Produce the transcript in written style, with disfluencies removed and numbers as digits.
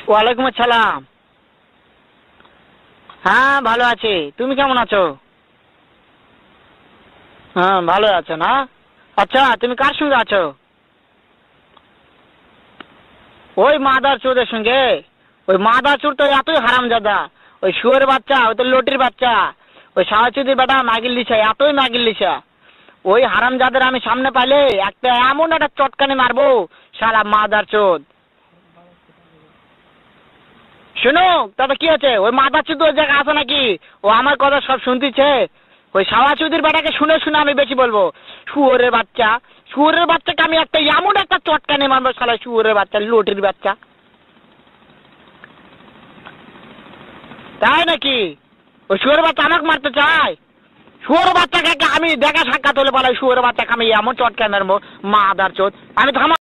ওয়ালাইকুম আসসালাম। হ্যাঁ ভালো আছি, তুমি কেমন আছো? হ্যাঁ ভালো আছো না? আচ্ছা তুমি কার সঙ্গে আছো? ওই মাদার চোদের সঙ্গে। ওই মাদার চোর তো এতই হারামজাদা, ওই শুয়োর বাচ্চা, ওই তো লটির বাচ্চা, ওই সাহাচুদির বেটা মাগিল লিসা, এতই মাগিল লিসা। ওই হারামজাদের আমি সামনে পাইলে একটা এমন একটা চটকানি মারবো, শালা মাদার চোদ। শুনো, তবে কি আছে, ওই মাদার চোদ ওই জায়গায় আছে নাকি? ও আমার কথা সব শুনতেছে। ওই সাহাচুদির বেটাকে শুনে শুনে আমি বেশি বলবো। শুয়োরের বাচ্চা, শুয়োরের বাচ্চাকে আমি একটা এমন একটা চটকানি মারবো, শালা শুয়োরের বাচ্চা, লটির বাচ্চা। তাই নাকি? ওই শুয়োরের বাচ্চা আমাকে মারতে চায়? শুয়োরের বাচ্চাকে আমি দেখা সাক্ষাৎ হলে বলে শুয়োরের বাচ্চাকে আমি এমন চটকানি মারবো, মাদার চোদ। আমি থামা